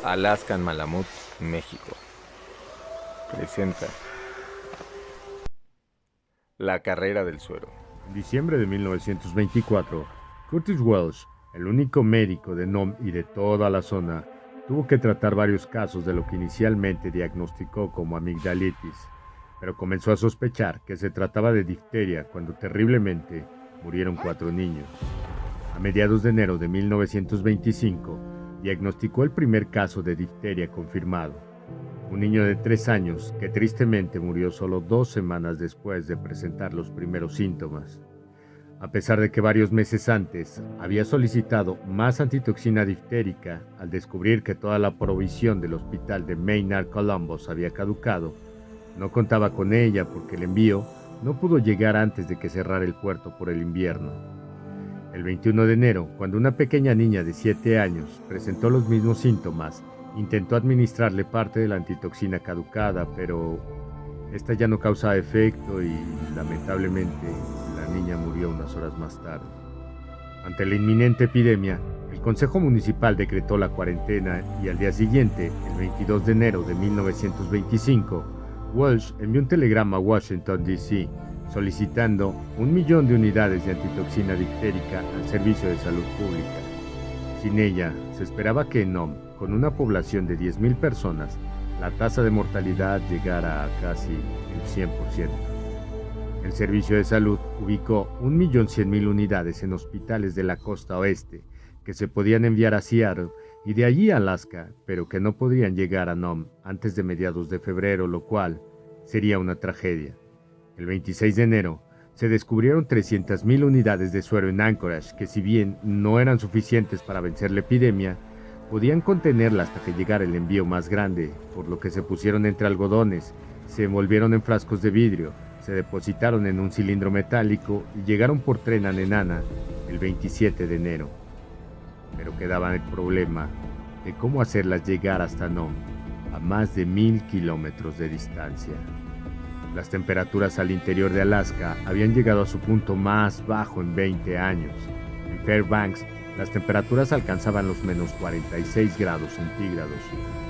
Alaskan Malamut, México. Presenta La carrera del suero. En diciembre de 1924, Curtis Welsh, el único médico de Nome y de toda la zona, tuvo que tratar varios casos de lo que inicialmente diagnosticó como amigdalitis, pero comenzó a sospechar que se trataba de difteria cuando terriblemente murieron 4 niños. A mediados de enero de 1925, diagnosticó el primer caso de difteria confirmado, un niño de 3 años que tristemente murió solo 2 semanas después de presentar los primeros síntomas. A pesar de que varios meses antes había solicitado más antitoxina diftérica al descubrir que toda la provisión del hospital de Maynard Columbus había caducado, no contaba con ella porque el envío no pudo llegar antes de que cerrara el puerto por el invierno. El 21 de enero, cuando una pequeña niña de 7 años presentó los mismos síntomas, intentó administrarle parte de la antitoxina caducada, pero esta ya no causaba efecto y, lamentablemente, la niña murió unas horas más tarde. Ante la inminente epidemia, el Consejo Municipal decretó la cuarentena y al día siguiente, el 22 de enero de 1925, Welsh envió un telegrama a Washington, D.C., solicitando 1.000.000 de unidades de antitoxina diftérica al Servicio de Salud Pública. Sin ella, se esperaba que en Nome, con una población de 10.000 personas, la tasa de mortalidad llegara a casi el 100%. El Servicio de Salud ubicó 1.100.000 unidades en hospitales de la costa oeste que se podían enviar a Seattle y de allí a Alaska, pero que no podrían llegar a Nome antes de mediados de febrero, lo cual sería una tragedia. El 26 de enero se descubrieron 300.000 unidades de suero en Anchorage que, si bien no eran suficientes para vencer la epidemia, podían contenerla hasta que llegara el envío más grande, por lo que se pusieron entre algodones, se envolvieron en frascos de vidrio, se depositaron en un cilindro metálico y llegaron por tren a Nenana el 27 de enero. Pero quedaba el problema de cómo hacerlas llegar hasta Nome, a más de 1.000 kilómetros de distancia. Las temperaturas al interior de Alaska habían llegado a su punto más bajo en 20 años. En Fairbanks, las temperaturas alcanzaban los menos 46 grados centígrados.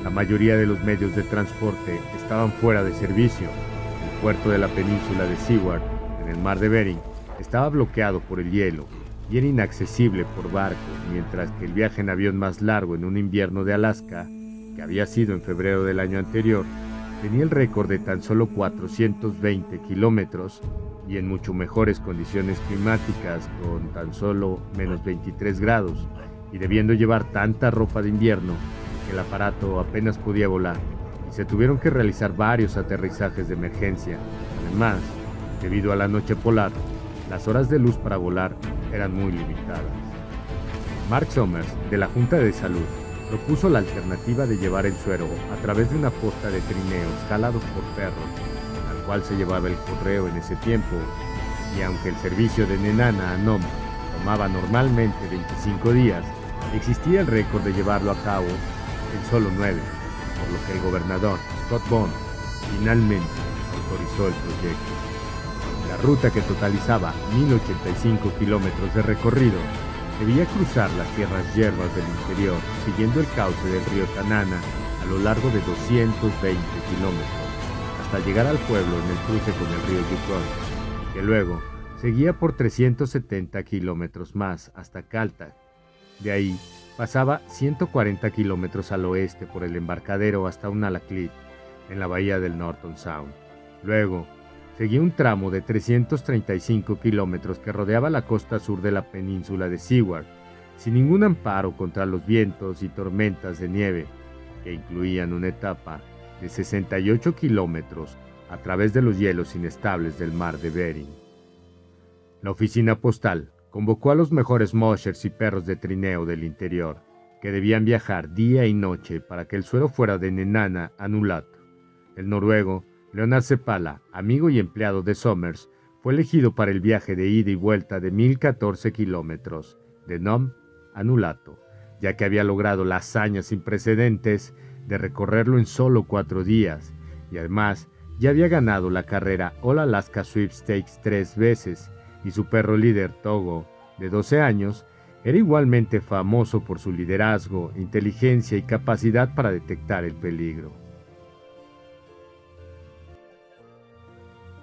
La mayoría de los medios de transporte estaban fuera de servicio. El puerto de la península de Seward, en el mar de Bering, estaba bloqueado por el hielo y era inaccesible por barco, mientras que el viaje en avión más largo en un invierno de Alaska, que había sido en febrero del año anterior, tenía el récord de tan solo 420 kilómetros y en mucho mejores condiciones climáticas, con tan solo menos 23 grados, y debiendo llevar tanta ropa de invierno que el aparato apenas podía volar, y se tuvieron que realizar varios aterrizajes de emergencia. Además, debido a la noche polar, las horas de luz para volar eran muy limitadas. Mark Summers, de la Junta de Salud, propuso la alternativa de llevar el suero a través de una posta de trineos jalados por perros, al cual se llevaba el correo en ese tiempo, y aunque el servicio de Nenana a Nome tomaba normalmente 25 días, existía el récord de llevarlo a cabo en solo 9, por lo que el gobernador Scott Bond finalmente autorizó el proyecto. La ruta, que totalizaba 1.085 kilómetros de recorrido, debía cruzar las tierras hierbas del interior, siguiendo el cauce del río Tanana a lo largo de 220 kilómetros, hasta llegar al pueblo en el cruce con el río Yukon, que luego seguía por 370 kilómetros más hasta Caltech. De ahí pasaba 140 kilómetros al oeste por el embarcadero hasta Unalakleet, en la bahía del Norton Sound. Luego seguía un tramo de 335 kilómetros que rodeaba la costa sur de la península de Seward, sin ningún amparo contra los vientos y tormentas de nieve, que incluían una etapa de 68 kilómetros a través de los hielos inestables del mar de Bering. La oficina postal convocó a los mejores mushers y perros de trineo del interior, que debían viajar día y noche para que el suero fuera de Nenana a Nulato. El noruego Leonard Seppala, amigo y empleado de Summers, fue elegido para el viaje de ida y vuelta de 1.014 kilómetros, de Nome a Nulato, ya que había logrado la hazaña sin precedentes de recorrerlo en solo 4 días, y además ya había ganado la carrera All Alaska Sweepstakes 3 veces, y su perro líder Togo, de 12 años, Era igualmente famoso por su liderazgo, inteligencia y capacidad para detectar el peligro.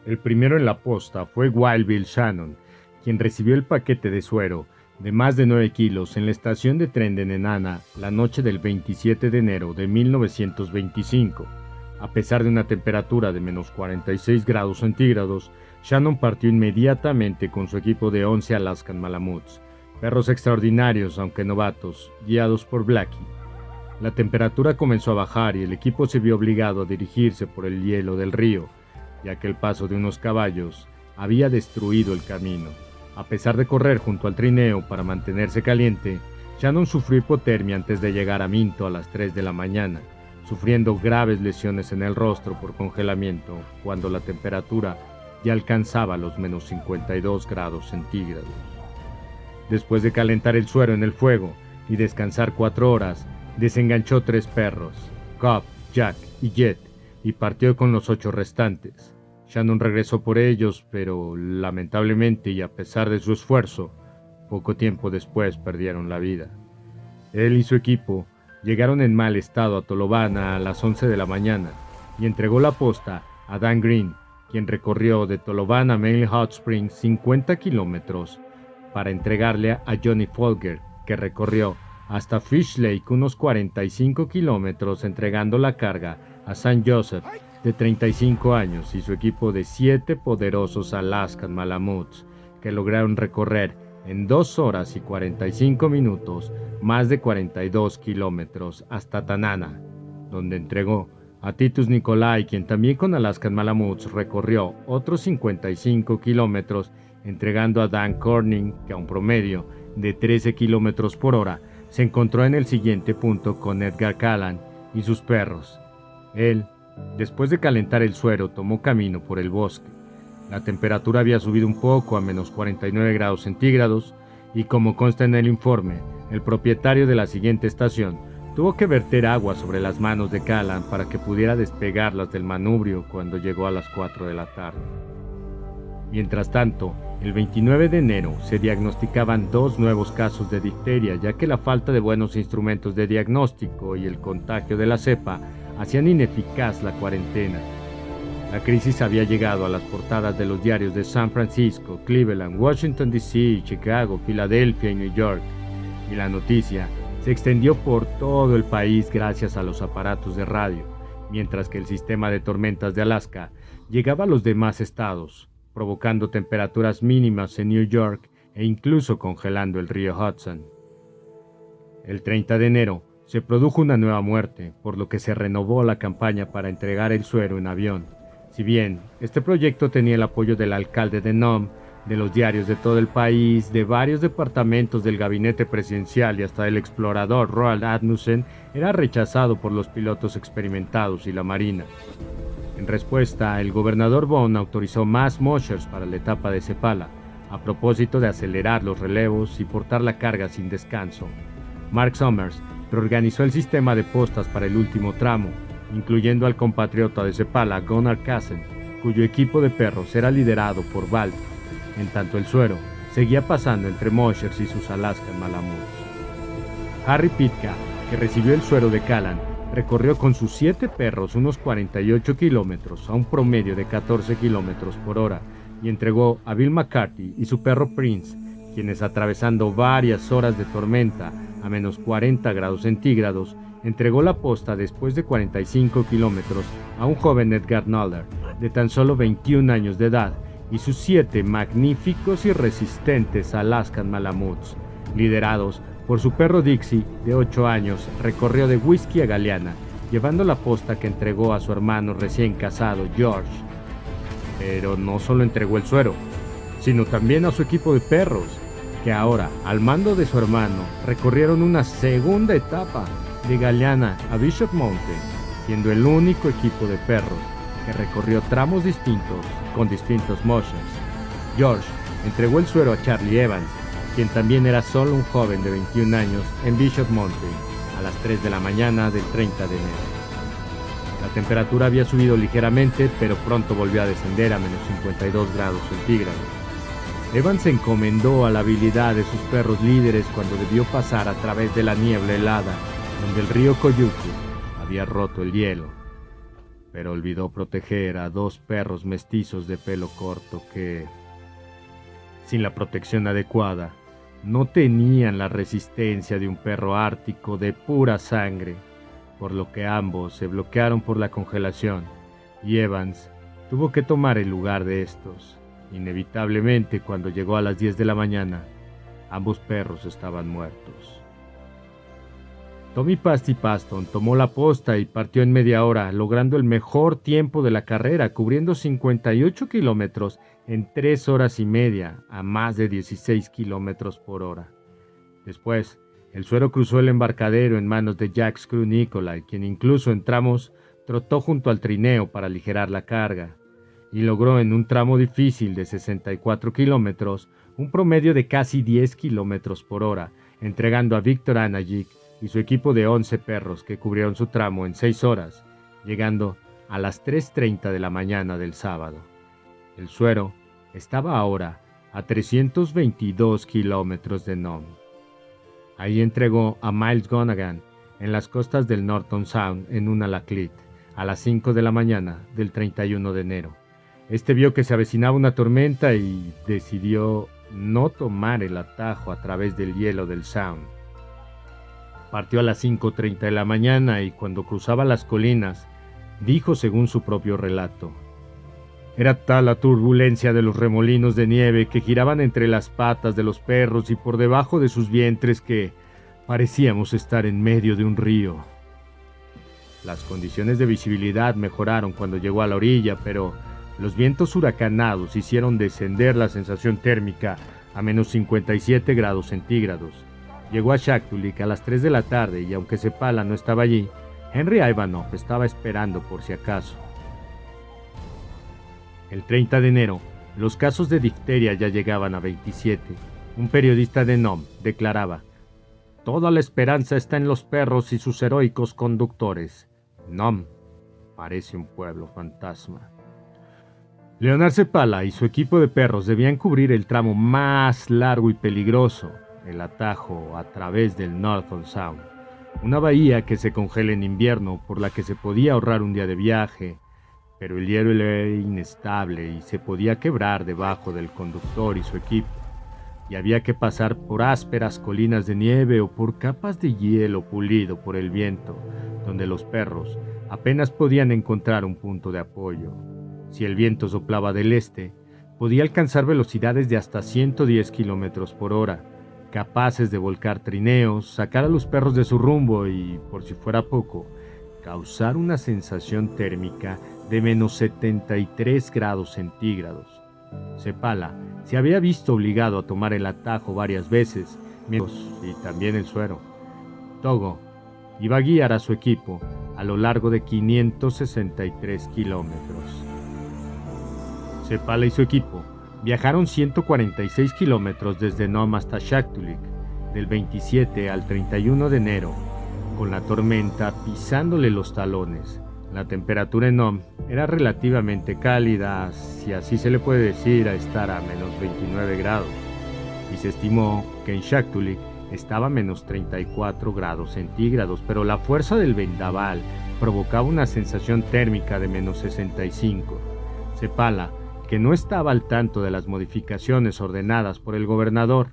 El primero en la posta fue Wild Bill Shannon, quien recibió el paquete de suero de más de 9 kilos en la estación de tren de Nenana la noche del 27 de enero de 1925. A pesar de una temperatura de menos 46 grados centígrados, Shannon partió inmediatamente con su equipo de 11 Alaskan Malamutes, perros extraordinarios aunque novatos, guiados por Blackie. La temperatura comenzó a bajar y el equipo se vio obligado a dirigirse por el hielo del río, ya que el paso de unos caballos había destruido el camino. A pesar de correr junto al trineo para mantenerse caliente, Shannon sufrió hipotermia antes de llegar a Minto a las 3 de la mañana, sufriendo graves lesiones en el rostro por congelamiento cuando la temperatura ya alcanzaba los menos 52 grados centígrados. Después de calentar el suero en el fuego y descansar 4 horas, desenganchó 3 perros, Cobb, Jack y Jet, y partió con los 8 restantes. Shannon regresó por ellos, pero lamentablemente y a pesar de su esfuerzo, poco tiempo después perdieron la vida. Él y su equipo llegaron en mal estado a Tolovana a las 11 de la mañana y entregó la posta a Dan Green, quien recorrió de Tolovana a Manley Hot Springs 50 kilómetros para entregarle a Johnny Folger, que recorrió hasta Fish Lake unos 45 kilómetros entregando la carga a St. Joseph, de 35 años, y su equipo de 7 poderosos Alaskan Malamutes, que lograron recorrer en 2 horas y 45 minutos más de 42 kilómetros hasta Tanana, donde entregó a Titus Nicolai, quien también con Alaskan Malamutes recorrió otros 55 kilómetros, entregando a Dan Corning, que a un promedio de 13 kilómetros por hora se encontró en el siguiente punto con Edgar Callan y sus perros. Él, después de calentar el suero, tomó camino por el bosque. La temperatura había subido un poco a menos 49 grados centígrados y, como consta en el informe, el propietario de la siguiente estación tuvo que verter agua sobre las manos de Callan para que pudiera despegarlas del manubrio cuando llegó a las 4 de la tarde. Mientras tanto, el 29 de enero se diagnosticaban 2 nuevos casos de difteria, ya que la falta de buenos instrumentos de diagnóstico y el contagio de la cepa hacían ineficaz la cuarentena. La crisis había llegado a las portadas de los diarios de San Francisco, Cleveland, Washington D.C., Chicago, Filadelfia y New York, y la noticia se extendió por todo el país gracias a los aparatos de radio, mientras que el sistema de tormentas de Alaska llegaba a los demás estados, provocando temperaturas mínimas en New York e incluso congelando el río Hudson. El 30 de enero se produjo una nueva muerte, por lo que se renovó la campaña para entregar el suero en avión. Si bien este proyecto tenía el apoyo del alcalde de Nome, de los diarios de todo el país, de varios departamentos del gabinete presidencial y hasta del explorador Roald Amundsen, era rechazado por los pilotos experimentados y la marina. En respuesta, el gobernador Bond autorizó más Moshers para la etapa de Sepala, a propósito de acelerar los relevos y portar la carga sin descanso. Mark Summers reorganizó el sistema de postas para el último tramo, incluyendo al compatriota de Sepala, Gunnar Kassen, cuyo equipo de perros era liderado por Balt, en tanto el suero seguía pasando entre Moshers y sus Alaskan Malamutes. Harry Pitka, que recibió el suero de Callan, recorrió con sus 7 perros unos 48 kilómetros a un promedio de 14 kilómetros por hora y entregó a Bill McCarthy y su perro Prince, quienes atravesando varias horas de tormenta a menos 40 grados centígrados, entregó la posta después de 45 kilómetros a un joven Edgar Noller, de tan solo 21 años de edad, y sus 7 magníficos y resistentes Alaskan Malamutes, liderados por su perro Dixie, de 8 años, recorrió de Whiskey a Galeana, llevando la posta que entregó a su hermano recién casado, George. Pero no solo entregó el suero, sino también a su equipo de perros, que ahora, al mando de su hermano, recorrieron una segunda etapa de Galeana a Bishop Mountain, siendo el único equipo de perros que recorrió tramos distintos con distintos Moshers. George entregó el suero a Charlie Evans, quien también era solo un joven de 21 años en Bishop Mountain, a las 3 de la mañana del 30 de enero. La temperatura había subido ligeramente, pero pronto volvió a descender a menos 52 grados centígrados. Evans se encomendó a la habilidad de sus perros líderes cuando debió pasar a través de la niebla helada, donde el río Koyuku había roto el hielo. Pero olvidó proteger a 2 perros mestizos de pelo corto que, sin la protección adecuada, no tenían la resistencia de un perro ártico de pura sangre, por lo que ambos se bloquearon por la congelación, y Evans tuvo que tomar el lugar de estos. Inevitablemente, cuando llegó a las 10 de la mañana, ambos perros estaban muertos. Tommy Pasty Paston tomó la posta y partió en media hora, logrando el mejor tiempo de la carrera, cubriendo 58 kilómetros en 3 horas y media, a más de 16 kilómetros por hora. Después, el suero cruzó el embarcadero en manos de Jack Screw Nicolai, quien incluso en tramos trotó junto al trineo para aligerar la carga, y logró en un tramo difícil de 64 kilómetros un promedio de casi 10 kilómetros por hora, entregando a Victor Anajic y su equipo de 11 perros que cubrieron su tramo en 6 horas, llegando a las 3:30 de la mañana del sábado. El suero estaba ahora a 322 kilómetros de Nome. Ahí entregó a Miles Gonagan en las costas del Norton Sound en una Laclede a las 5 de la mañana del 31 de enero. Este vio que se avecinaba una tormenta y decidió no tomar el atajo a través del hielo del Sound. Partió a las 5:30 de la mañana y cuando cruzaba las colinas, dijo según su propio relato: era tal la turbulencia de los remolinos de nieve que giraban entre las patas de los perros y por debajo de sus vientres que parecíamos estar en medio de un río. Las condiciones de visibilidad mejoraron cuando llegó a la orilla, pero los vientos huracanados hicieron descender la sensación térmica a menos 57 grados centígrados. Llegó a Shaktoolik a las 3 de la tarde y aunque Sepala no estaba allí, Henry Ivanov estaba esperando por si acaso. El 30 de enero, los casos de difteria ya llegaban a 27. Un periodista de Nome declaraba: toda la esperanza está en los perros y sus heroicos conductores. Nome parece un pueblo fantasma. Leonard Sepala y su equipo de perros debían cubrir el tramo más largo y peligroso, el atajo a través del Norton Sound, una bahía que se congela en invierno por la que se podía ahorrar un día de viaje, pero el hielo era inestable y se podía quebrar debajo del conductor y su equipo, y había que pasar por ásperas colinas de nieve o por capas de hielo pulido por el viento, donde los perros apenas podían encontrar un punto de apoyo. Si el viento soplaba del este, podía alcanzar velocidades de hasta 110 kilómetros por hora, capaces de volcar trineos, sacar a los perros de su rumbo y, por si fuera poco, causar una sensación térmica de menos 73 grados centígrados. Sepala se había visto obligado a tomar el atajo varias veces, y también el suero. Togo iba a guiar a su equipo a lo largo de 563 kilómetros. Sepala y su equipo viajaron 146 kilómetros desde Nome hasta Shaktoolik, del 27 al 31 de enero, con la tormenta pisándole los talones. La temperatura en Nome era relativamente cálida, si así se le puede decir, a estar a menos 29 grados, y se estimó que en Shaktoolik estaba a menos 34 grados centígrados, pero la fuerza del vendaval provocaba una sensación térmica de menos 65. Sepala, que no estaba al tanto de las modificaciones ordenadas por el gobernador,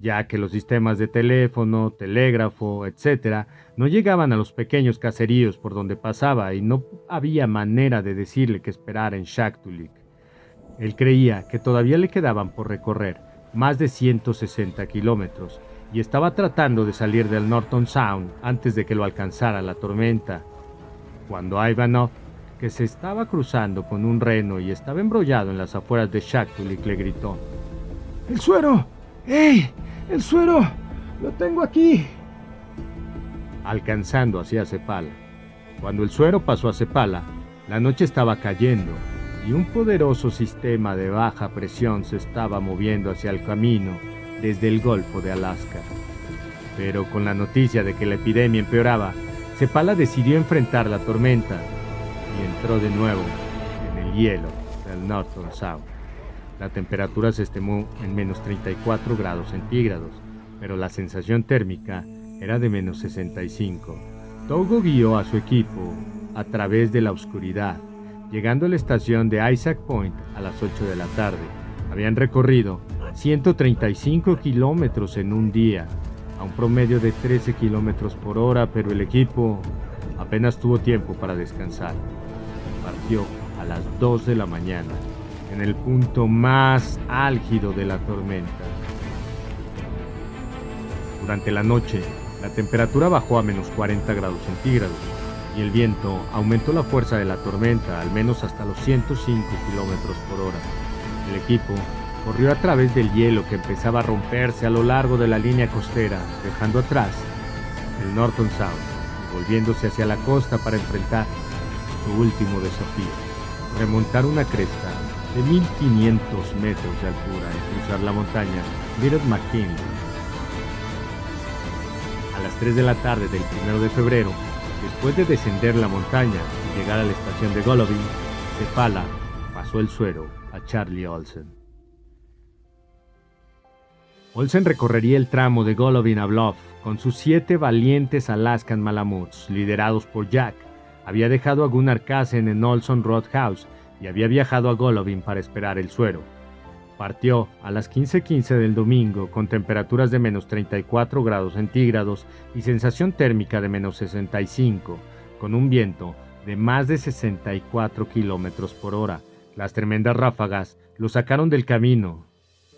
ya que los sistemas de teléfono, telégrafo, etc., no llegaban a los pequeños caseríos por donde pasaba y no había manera de decirle que esperara en Shaktoolik. Él creía que todavía le quedaban por recorrer más de 160 kilómetros y estaba tratando de salir del Norton Sound antes de que lo alcanzara la tormenta, cuando Ivanov, que se estaba cruzando con un reno y estaba embrollado en las afueras de Shaktoolik, le gritó: ¡El suero! ¡Ey! ¡El suero! ¡Lo tengo aquí! Alcanzando hacia Sepala. Cuando el suero pasó a Sepala, la noche estaba cayendo y un poderoso sistema de baja presión se estaba moviendo hacia el camino desde el Golfo de Alaska. Pero con la noticia de que la epidemia empeoraba, Sepala decidió enfrentar la tormenta y entró de nuevo en el hielo del Norton Sound. La temperatura se estimó en menos 34 grados centígrados, pero la sensación térmica era de menos 65. Togo guió a su equipo a través de la oscuridad, llegando a la estación de Isaac Point a las 8 de la tarde. Habían recorrido 135 kilómetros en un día, a un promedio de 13 kilómetros por hora, pero el equipo apenas tuvo tiempo para descansar. Partió a las 2 de la mañana, en el punto más álgido de la tormenta. Durante la noche, la temperatura bajó a menos 40 grados centígrados y el viento aumentó la fuerza de la tormenta al menos hasta los 105 kilómetros por hora. El equipo corrió a través del hielo que empezaba a romperse a lo largo de la línea costera, dejando atrás el Norton Sound y volviéndose hacia la costa para enfrentar su último desafío: remontar una cresta de 1500 metros de altura y cruzar la montaña Little McKinley. A las 3 de la tarde del 1 de febrero, después de descender la montaña y llegar a la estación de Golovin, Cephala pasó el suero a Charlie Olsen. Olsen recorrería el tramo de Golovin a Bluff con sus 7 valientes Alaskan Malamuts, liderados por Jack. Había dejado a Gunnar Kassen en Olson Roadhouse y había viajado a Golovin para esperar el suero. Partió a las 15:15 del domingo con temperaturas de menos 34 grados centígrados y sensación térmica de menos 65, con un viento de más de 64 kilómetros por hora. Las tremendas ráfagas lo sacaron del camino.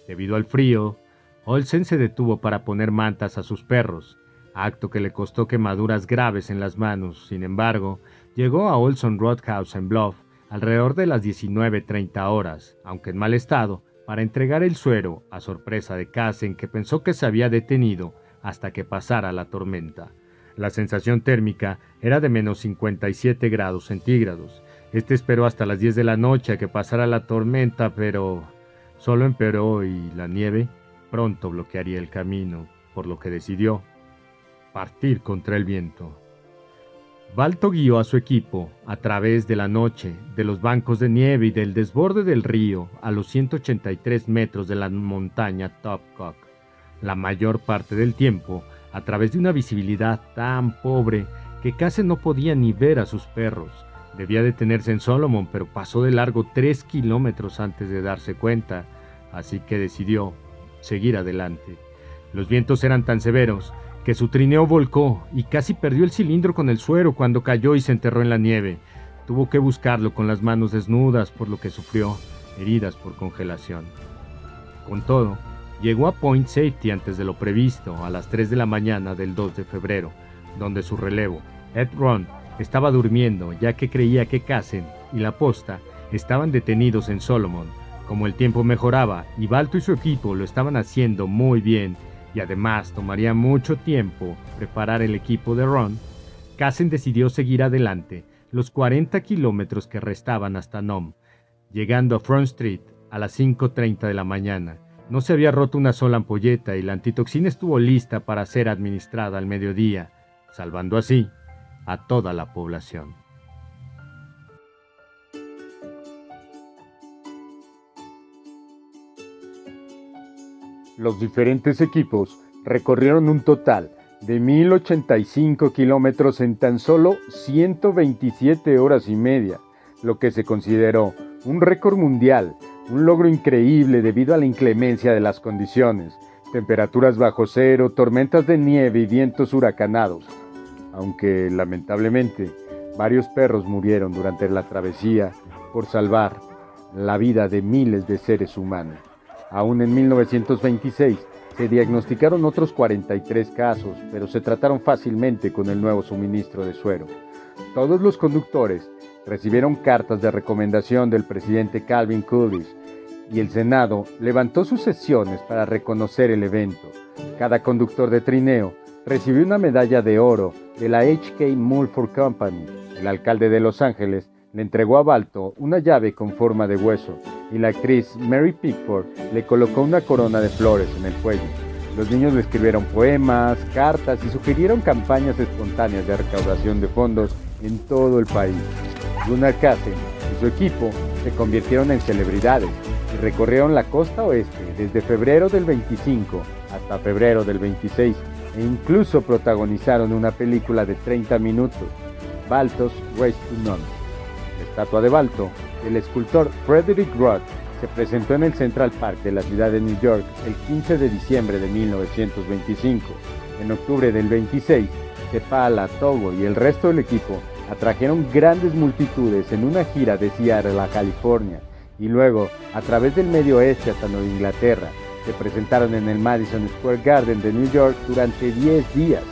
Debido al frío, Olsen se detuvo para poner mantas a sus perros, acto que le costó quemaduras graves en las manos. Sin embargo, llegó a Olson Roadhouse en Bluff alrededor de las 19:30 horas, aunque en mal estado, para entregar el suero a sorpresa de Kassen, que pensó que se había detenido hasta que pasara la tormenta. La sensación térmica era de menos 57 grados centígrados. Este esperó hasta las 10 de la noche a que pasara la tormenta, pero solo empeoró y la nieve pronto bloquearía el camino, por lo que decidió partir contra el viento. Balto guió a su equipo a través de la noche, de los bancos de nieve y del desborde del río a los 183 metros de la montaña Topcock, la mayor parte del tiempo a través de una visibilidad tan pobre que casi no podía ni ver a sus perros. Debía detenerse en Solomon, pero pasó de largo 3 kilómetros antes de darse cuenta, así que decidió seguir adelante. Los vientos eran tan severos que su trineo volcó y casi perdió el cilindro con el suero cuando cayó y se enterró en la nieve. Tuvo que buscarlo con las manos desnudas, por lo que sufrió heridas por congelación. Con todo, llegó a Point Safety antes de lo previsto, a las 3 de la mañana del 2 de febrero, donde su relevo, Ed Ron, estaba durmiendo, ya que creía que Kassen y la posta estaban detenidos en Solomon. Como el tiempo mejoraba y Balto y su equipo lo estaban haciendo muy bien, y además tomaría mucho tiempo preparar el equipo de Ron, Kassen decidió seguir adelante los 40 kilómetros que restaban hasta Nome, llegando a Front Street a las 5:30 de la mañana. No se había roto una sola ampolleta y la antitoxina estuvo lista para ser administrada al mediodía, salvando así a toda la población. Los diferentes equipos recorrieron un total de 1085 kilómetros en tan solo 127 horas y media, lo que se consideró un récord mundial, un logro increíble debido a la inclemencia de las condiciones, temperaturas bajo cero, tormentas de nieve y vientos huracanados. Aunque, lamentablemente, varios perros murieron durante la travesía por salvar la vida de miles de seres humanos. Aún en 1926 se diagnosticaron otros 43 casos, pero se trataron fácilmente con el nuevo suministro de suero. Todos los conductores recibieron cartas de recomendación del presidente Calvin Coolidge y el Senado levantó sus sesiones para reconocer el evento. Cada conductor de trineo recibió una medalla de oro de la H.K. Mulford Company. El alcalde de Los Ángeles le entregó a Balto una llave con forma de hueso y la actriz Mary Pickford le colocó una corona de flores en el cuello. Los niños le escribieron poemas, cartas y sugirieron campañas espontáneas de recaudación de fondos en todo el país. Gunnar Kassen y su equipo se convirtieron en celebridades y recorrieron la costa oeste desde febrero del 25 hasta febrero del 26 e incluso protagonizaron una película de 30 minutos, Balto's Race to None. La estatua de Balto, del escultor Frederick Roth, se presentó en el Central Park de la ciudad de New York el 15 de diciembre de 1925. En octubre del 26, Cephala, Togo y el resto del equipo atrajeron grandes multitudes en una gira de Seattle a California y luego, a través del Medio Oeste hasta Nueva Inglaterra, se presentaron en el Madison Square Garden de New York durante 10 días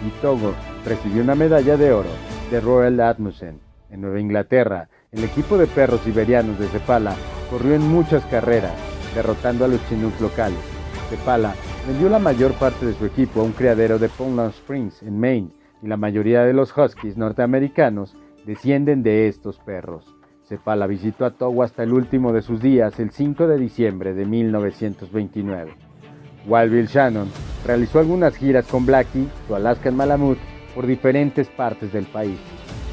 y Togo recibió una medalla de oro de Royal Asmussen. En Nueva Inglaterra, el equipo de perros siberianos de Cephala corrió en muchas carreras, derrotando a los Chinooks locales. Cephala vendió la mayor parte de su equipo a un criadero de Poundland Springs, en Maine, y la mayoría de los Huskies norteamericanos descienden de estos perros. Cephala visitó a Togo hasta el último de sus días, el 5 de diciembre de 1929. Wild Bill Shannon realizó algunas giras con Blackie, su Alaskan Malamute, por diferentes partes del país.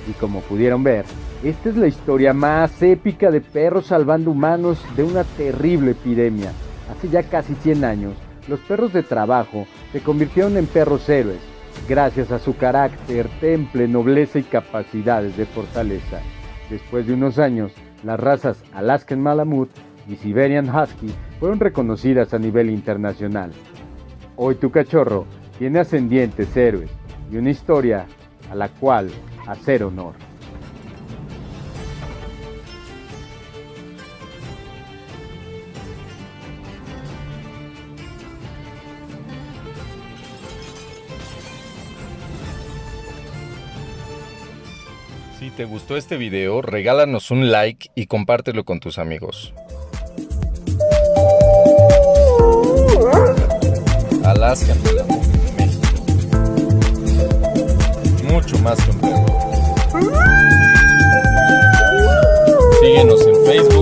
Y como pudieron ver, esta es la historia más épica de perros salvando humanos de una terrible epidemia. Hace ya casi 100 años, los perros de trabajo se convirtieron en perros héroes, gracias a su carácter, temple, nobleza y capacidades de fortaleza. Después de unos años, las razas Alaskan Malamute y Siberian Husky fueron reconocidas a nivel internacional. Hoy tu cachorro tiene ascendientes héroes y una historia a la cual hacer honor. Si te gustó este video, regálanos un like y compártelo con tus amigos. Alaskan Malamute, México. Mucho más que un perro. Síguenos en Facebook.